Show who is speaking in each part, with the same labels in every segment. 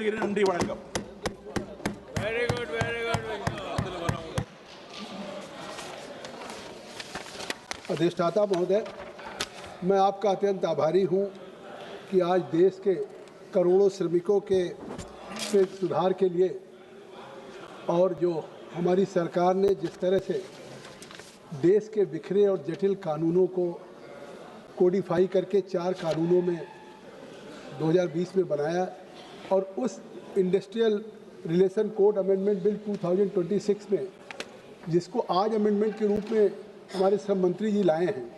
Speaker 1: நன்றி வணக்கம்.
Speaker 2: Very good
Speaker 3: अधिष्ठाता महोदय, मैं आपका अत्यंत आभारी हूं कि आज देश के करोड़ों श्रमिकों के सुधार के लिए और जो हमारी सरकार ने जिस तरह से देश के बिखरे और जटिल कानूनों को कोडिफाई करके 4 कानूनों में 2020 में बनाया और उस industrial relation code amendment bill 2026 में जिसको आज अमेंडमेंट के रूप में हमारे श्रम मंत्री जी लाए हैं,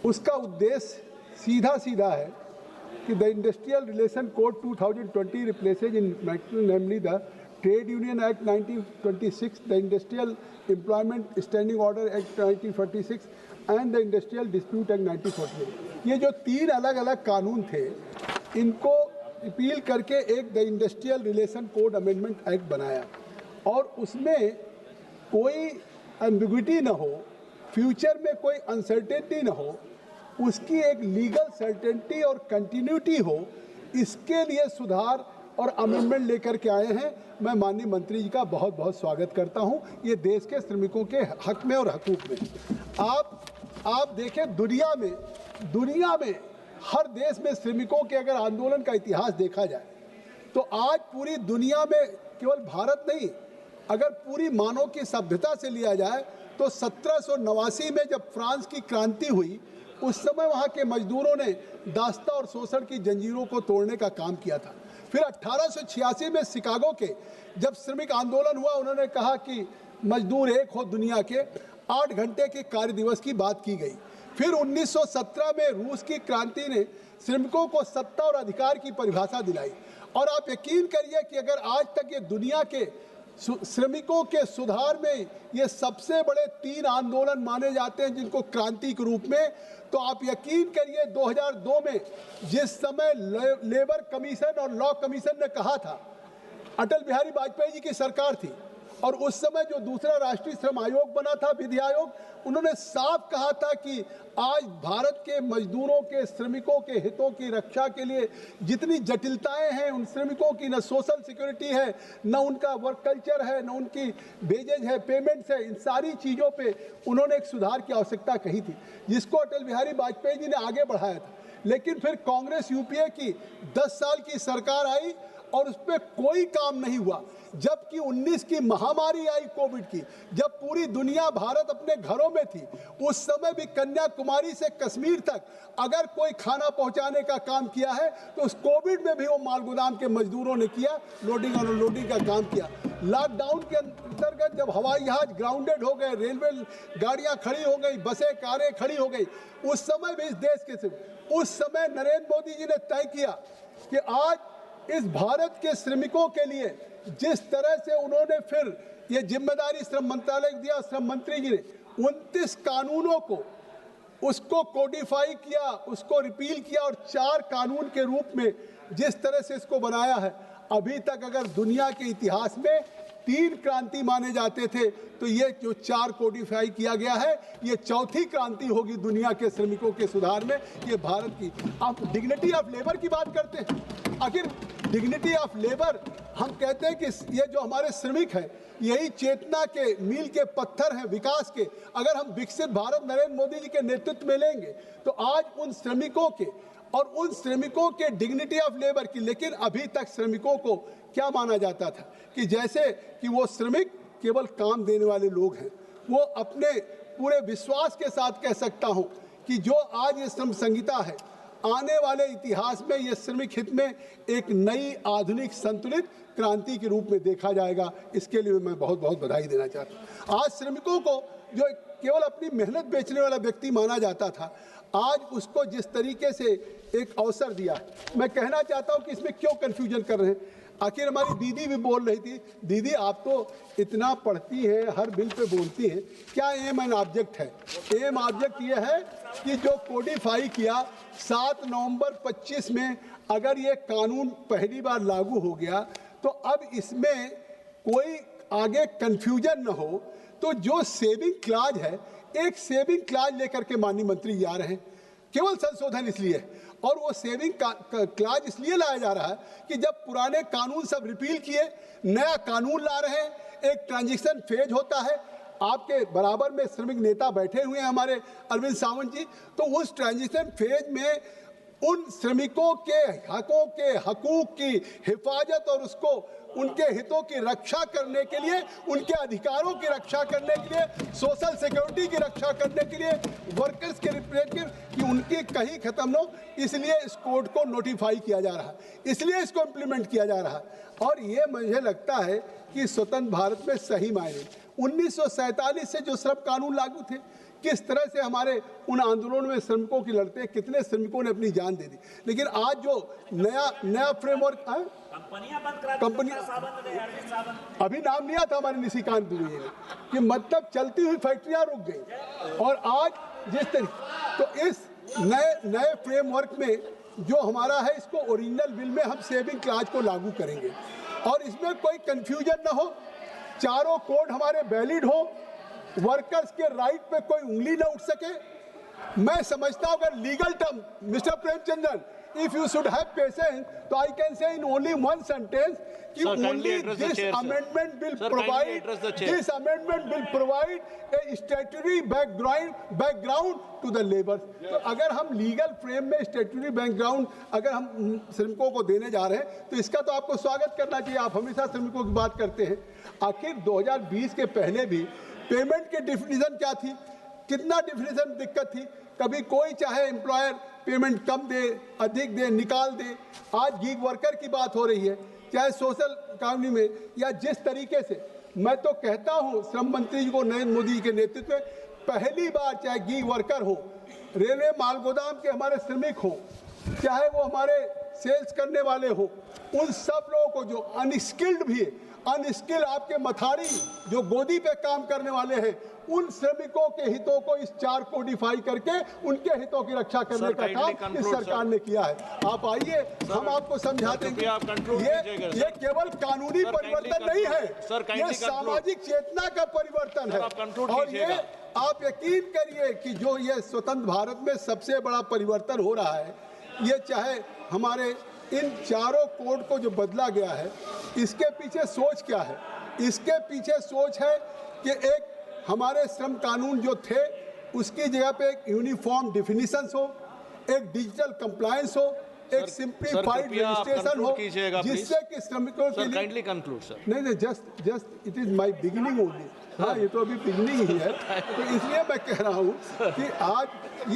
Speaker 3: उसका उद्देश्य सीधा है कि the industrial relation code 2020 replaces in namely the trade union act 1926, the industrial employment standing order act 1946 and the industrial dispute act 1948। ये जो 3 अलग अलग कानून थे, इनको रिपील करके एक the industrial relation code amendment act बनाया और उसमें कोई एम्बिग्विटी न हो, फ्यूचर में कोई अनसर्टेनिटी न हो, उसकी एक लीगल सर्टेनिटी और कंटिन्यूटी हो, इसके लिए सुधार और अमेंडमेंट लेकर के आए हैं। मैं माननीय मंत्री जी का बहुत बहुत स्वागत करता हूं, ये देश के श्रमिकों के हक में और हकूक़ में। आप देखें, दुनिया में हर देश में श्रमिकों के अगर आंदोलन का इतिहास देखा जाए तो आज पूरी दुनिया में, केवल भारत नहीं, अगर पूरी मानव की सभ्यता से लिया जाए तो 1789 में जब फ्रांस की क्रांति हुई, उस समय वहाँ के मजदूरों ने दास्ता और शोषण की जंजीरों को तोड़ने का काम किया था। फिर 1886 में शिकागो के जब श्रमिक आंदोलन हुआ, उन्होंने कहा कि मजदूर एक हो दुनिया के, 8 घंटे के कार्य दिवस की बात की गई। फिर 1917 में रूस की क्रांति ने श्रमिकों को सत्ता और अधिकार की परिभाषा दिलाई और आप यकीन करिए कि अगर आज तक ये दुनिया के श्रमिकों के सुधार में ये सबसे बड़े 3 आंदोलन माने जाते हैं जिनको क्रांति के रूप में, तो आप यकीन करिए 2002 में जिस समय लेबर कमीशन और लॉ कमीशन ने कहा था, अटल बिहारी वाजपेयी जी की सरकार थी और उस समय जो दूसरा राष्ट्रीय श्रम आयोग बना था, विधि आयोग, उन्होंने साफ कहा था कि आज भारत के मजदूरों के, श्रमिकों के हितों की रक्षा के लिए जितनी जटिलताएं हैं, उन श्रमिकों की न सोशल सिक्योरिटी है, न उनका वर्क कल्चर है, न उनकी वेजेज है, पेमेंट्स है, इन सारी चीज़ों पे उन्होंने एक सुधार की आवश्यकता कही थी, जिसको अटल बिहारी वाजपेयी जी ने आगे बढ़ाया था। लेकिन फिर कांग्रेस यूपीए की 10 साल की सरकार आई और उस पर कोई काम नहीं हुआ। जबकि 19 की महामारी आई कोविड की, जब पूरी दुनिया, भारत अपने घरों में थी, उस समय भी कन्याकुमारी से कश्मीर तक अगर कोई खाना पहुंचाने का काम किया है तो उस कोविड में भी वो मालगोदाम के मजदूरों ने किया, लोडिंग और अनलोडिंग का काम किया। लॉकडाउन के अंतर्गत जब हवाई जहाज ग्राउंडेड हो गए, रेलवे गाड़ियां खड़ी हो गई, बसें कारें खड़ी हो गई, उस समय भी इस देश के, उस समय नरेंद्र मोदी जी ने तय किया कि आज इस भारत के श्रमिकों के लिए जिस तरह से उन्होंने फिर ये जिम्मेदारी श्रम मंत्रालय को दिया, श्रम मंत्री जी ने 29 कानूनों को उसको कोडिफाई किया, उसको रिपील किया और 4 कानून के रूप में जिस तरह से इसको बनाया है, अभी तक अगर दुनिया के इतिहास में 3 क्रांति माने जाते थे तो ये जो 4 कोडिफाई किया गया है, ये 4थी क्रांति होगी दुनिया के श्रमिकों के सुधार में, ये भारत की। आप डिग्निटी ऑफ लेबर की बात करते हैं, आखिर डिग्निटी ऑफ लेबर, हम कहते हैं कि ये जो हमारे श्रमिक हैं, यही चेतना के मील के पत्थर हैं विकास के। अगर हम विकसित भारत नरेंद्र मोदी जी के नेतृत्व में लेंगे तो आज उन श्रमिकों के और उन श्रमिकों के डिग्निटी ऑफ लेबर की, लेकिन अभी तक श्रमिकों को क्या माना जाता था कि जैसे कि वो श्रमिक केवल काम देने वाले लोग हैं। वो अपने पूरे विश्वास के साथ कह सकता हूँ कि जो आज ये श्रम संहिता है, आने वाले इतिहास में ये श्रमिक हित में एक नई आधुनिक संतुलित क्रांति के रूप में देखा जाएगा। इसके लिए मैं बहुत बहुत बधाई देना चाहता हूँ। आज श्रमिकों को जो केवल अपनी मेहनत बेचने वाला व्यक्ति माना जाता था, आज उसको जिस तरीके से एक अवसर दिया है, मैं कहना चाहता हूँ कि इसमें क्यों कन्फ्यूजन कर रहे हैं। आखिर हमारी दीदी भी बोल रही थी, दीदी आप तो इतना पढ़ती हैं, हर बिल पे बोलती हैं, क्या एम एंड ऑब्जेक्ट है? एम ऑब्जेक्ट ये है कि जो कोडिफाई किया 7 नवंबर 25 में, अगर ये कानून पहली बार लागू हो गया तो अब इसमें कोई आगे कन्फ्यूजन न हो, तो जो सेविंग क्लाज है, एक सेविंग क्लाज लेकर के माननीय मंत्री जी आ रहे हैं, केवल संशोधन इसलिए और वो सेविंग क्लाज इसलिए लाया जा रहा है कि जब पुराने कानून सब रिपील किए, नया कानून ला रहे हैं, एक ट्रांजिशन फेज होता है। आपके बराबर में श्रमिक नेता बैठे हुए हैं हमारे अरविंद सावंत जी, तो उस ट्रांजिशन फेज में उन श्रमिकों के हकूक की हिफाजत और उसको उनके हितों की रक्षा करने के लिए, उनके अधिकारों की रक्षा करने के लिए, सोशल सिक्योरिटी की रक्षा करने के लिए, वर्कर्स के रिप्रेजेंटेटिव कि उनकी कहीं खत्म न हो, इसलिए इस कोड को नोटिफाई किया जा रहा है, इसलिए इसको इम्प्लीमेंट किया जा रहा है। और ये मुझे लगता है कि स्वतंत्र भारत में सही मायने 1947 से जो श्रम कानून लागू थे, किस तरह से हमारे उन आंदोलनों में श्रमिकों की लड़ते, कितने श्रमिकों ने अपनी जान दे दी। लेकिन आज जो नया फ्रेमवर्क है, कंपनी अभी नाम लिया था हमारे निशिकांत दुबे ने कि मतलब चलती हुई फैक्ट्रियां रुक गई। और आज जिस तरीके, तो इस नए फ्रेमवर्क में जो हमारा है, इसको ओरिजिनल बिल में हम सेविंग क्लाज को लागू करेंगे और इसमें कोई कंफ्यूजन ना हो, चारों कोड हमारे वैलिड हो, वर्कर्स के राइट पे कोई उंगली ना उठ सके। मैं समझता हूं अगर legal term, mister Premachandran, if you should have patience, तो I can say in only one sentence कि only this amendment will provide a statutory background to the labour। तो अगर हम लीगल फ्रेम में स्टैट्यूटरी बैकग्राउंड अगर हम श्रमिकों को देने जा रहे हैं, तो इसका तो आपको स्वागत करना चाहिए। आप हमेशा श्रमिकों की बात करते हैं। आखिर 2020 के पहले भी पेमेंट की डिफिनीशन क्या थी, कितना डिफिनीशन दिक्कत थी। कभी कोई चाहे एम्प्लॉयर पेमेंट कम दे, अधिक दे, निकाल दे। आज गीग वर्कर की बात हो रही है, चाहे सोशल इकोनॉमी में या जिस तरीके से। मैं तो कहता हूं श्रम मंत्री जी को, नरेंद्र मोदी जी के नेतृत्व में पहली बार, चाहे गीग वर्कर हो, रेलवे माल गोदाम के हमारे श्रमिक हो, चाहे वो हमारे सेल्स करने वाले हो, उन सब लोगों को जो अनस्किल्ड भी है, अनस्किल आपके मथारी जो गोदी पे काम करने वाले हैं, उन श्रमिकों के हितों को इस चार कोडिफाई करके उनके हितों की रक्षा करने का काम इस सरकार ने किया है। आप आइए, हम आपको समझा देंगे। ये केवल कानूनी परिवर्तन नहीं है, ये सामाजिक चेतना का परिवर्तन है। और ये आप यकीन करिए कि जो ये स्वतंत्र भारत में सबसे बड़ा परिवर्तन हो रहा है, ये चाहे हमारे इन चारों कोड को जो बदला गया है, इसके पीछे सोच क्या है? इसके पीछे सोच है कि एक हमारे श्रम कानून जो थे उसकी जगह पे एक यूनिफॉर्म डिफिनीशंस हो, एक डिजिटल कंप्लायंस हो, एक सिंप्लीफाइड रजिस्ट्रेशन हो, जिससे कि श्रमिकों के लिए नहीं, just it is my beginning only. हाँ, ये तो अभी बिगिनिंग ही है। तो इसलिए मैं कह रहा हूँ कि आज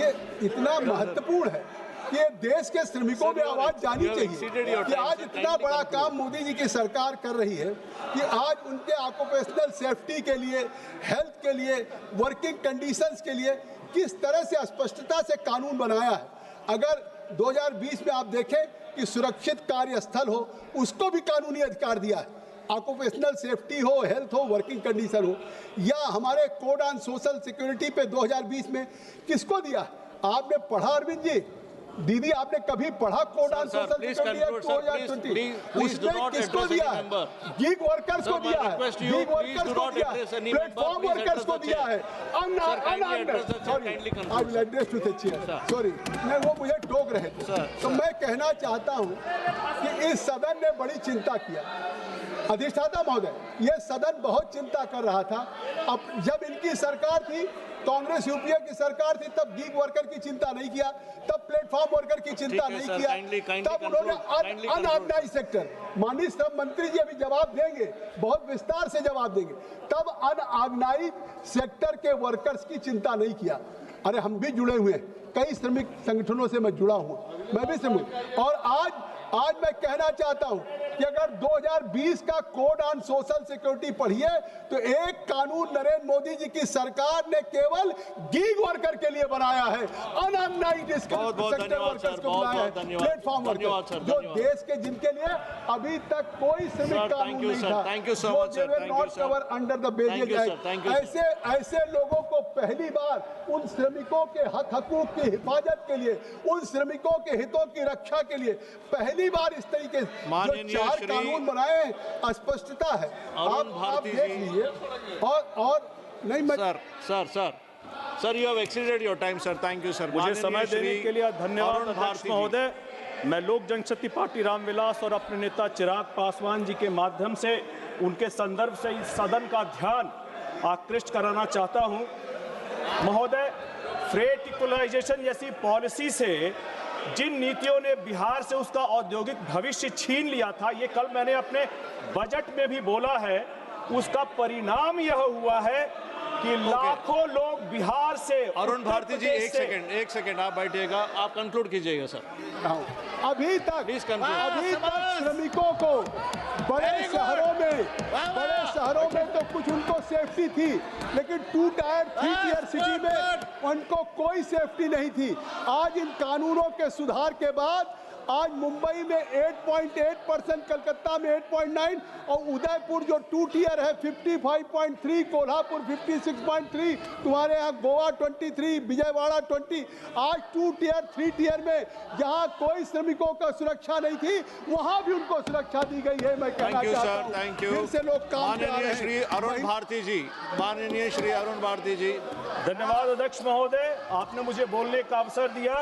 Speaker 3: ये इतना महत्वपूर्ण है कि देश के श्रमिकों में आवाज जानी चाहिए कि आज इतना बड़ा काम मोदी जी की सरकार कर रही है कि आज उनके ऑक्यूपेशनल सेफ्टी के लिए, हेल्थ के लिए, वर्किंग कंडीशंस के लिए किस तरह से स्पष्टता से कानून बनाया है। अगर 2020 में आप देखें कि सुरक्षित कार्यस्थल हो, उसको भी कानूनी अधिकार दिया है। ऑक्यूपेशनल सेफ्टी हो, हेल्थ हो, वर्किंग कंडीशन हो, या हमारे कोड ऑन सोशल सिक्योरिटी पे 2020 में किसको दिया? आपने पढ़ा अरविंद जी, दीदी आपने कभी पढ़ा code on social security act 2020? उसमें किसको दिया है? गीग वर्कर्स को दिया है, गीग वर्कर्स को दिया है, प्लेटफॉर्म वर्कर्स को दिया है। सॉरी, मैं वो मुझे टोक रहे थे। तो मैं कहना चाहता हूं कि इस सदन ने बड़ी चिंता किया। अधिष्ठाता महोदय, ये सदन बहुत चिंता कर रहा था। अब जब इनकी सरकार थी, कांग्रेस यूपीए की सरकार थी, तब गीग वर्कर की चिंता नहीं किया, तब प्लेटफॉर्म वर्कर की चिंता नहीं किया, तब उन्होंने अनऑर्गेनाइज्ड सेक्टर, माननीय श्रम मंत्री जी अभी जवाब देंगे, बहुत विस्तार से जवाब देंगे, तब अनऑर्गेनाइज्ड सेक्टर के वर्कर्स की चिंता नहीं किया। अरे हम भी जुड़े हुए हैं, कई श्रमिक संगठनों से मैं जुड़ा हूँ, मैं भी श्रमिक। और आज मैं कहना चाहता हूं कि अगर 2020 का कोड ऑन सोशल सिक्योरिटी पढ़िए तो एक कानून नरेंद्र मोदी जी की सरकार ने केवल गीग वर्कर के लिए बनाया है, अनऑर्गेनाइज्ड सेक्टर वर्कर्स को बनाया है, प्लेटफॉर्म वर्कर, जो देश के जिनके लिए अभी तक कोई श्रमिक कानून नहीं था, जो they were not cover under the wages act. ऐसे लोगों को पहली बार उन श्रमिकों के हकूक की हिफाजत के लिए, उन श्रमिकों के हितों की रक्षा के लिए पहली बार इस तरीके से जो चार कानून बनाए, स्पष्टता है। आप देख लीजिए। और नहीं, मैं
Speaker 1: sir sir you have exceeded your time sir, thank you sir.
Speaker 4: मुझे समय देने के लिए धन्यवाद
Speaker 1: अरुण
Speaker 4: अध्यक्ष
Speaker 1: भारती जी।
Speaker 4: महोदय। मैं लोक जनशक्ति पार्टी रामविलास और अपने नेता चिराग पासवान जी के माध्यम से उनके संदर्भ से इस सदन का ध्यान आकृष्ट कराना चाहता हूं। महोदय, फ्रेट इक्वलाइजेशन जैसी पॉलिसी से जिन नीतियों ने बिहार से उसका औद्योगिक भविष्य छीन लिया था, ये कल मैंने अपने बजट में भी बोला है, उसका परिणाम यह हुआ है कि लाखों लोग बिहार से।
Speaker 1: अरुण भारती जी एक सेकेंड आप बैठिएगा, आप कंक्लूड कीजिएगा सर।
Speaker 3: अभी तक
Speaker 1: Please conclude.
Speaker 3: श्रमिकों को बड़े शहरों में तो कुछ उनको सेफ्टी थी, लेकिन 2 टायर 3 टियर सिटी में उनको कोई सेफ्टी नहीं थी। आज इन कानूनों के सुधार के बाद आज मुंबई में 8.8%, कलकत्ता में 8.9 और उदयपुर जो 2 टियर है 55.3, कोल्हापुर 56.3, तुम्हारे यहाँ गोवा 23, विजयवाड़ा 20। आज 2 टियर 3 टियर में जहाँ कोई श्रमिकों का सुरक्षा नहीं थी, वहाँ भी उनको सुरक्षा दी गई है। मैं कहना चाहता हूँ
Speaker 1: थैंक यू
Speaker 3: फिर से लोग काम पे आ रहे
Speaker 1: माननीय
Speaker 3: हैं।
Speaker 1: श्री अरुण भारती जी, माननीय श्री अरुण भारती जी।
Speaker 4: धन्यवाद अध्यक्ष महोदय, आपने मुझे बोलने का अवसर दिया।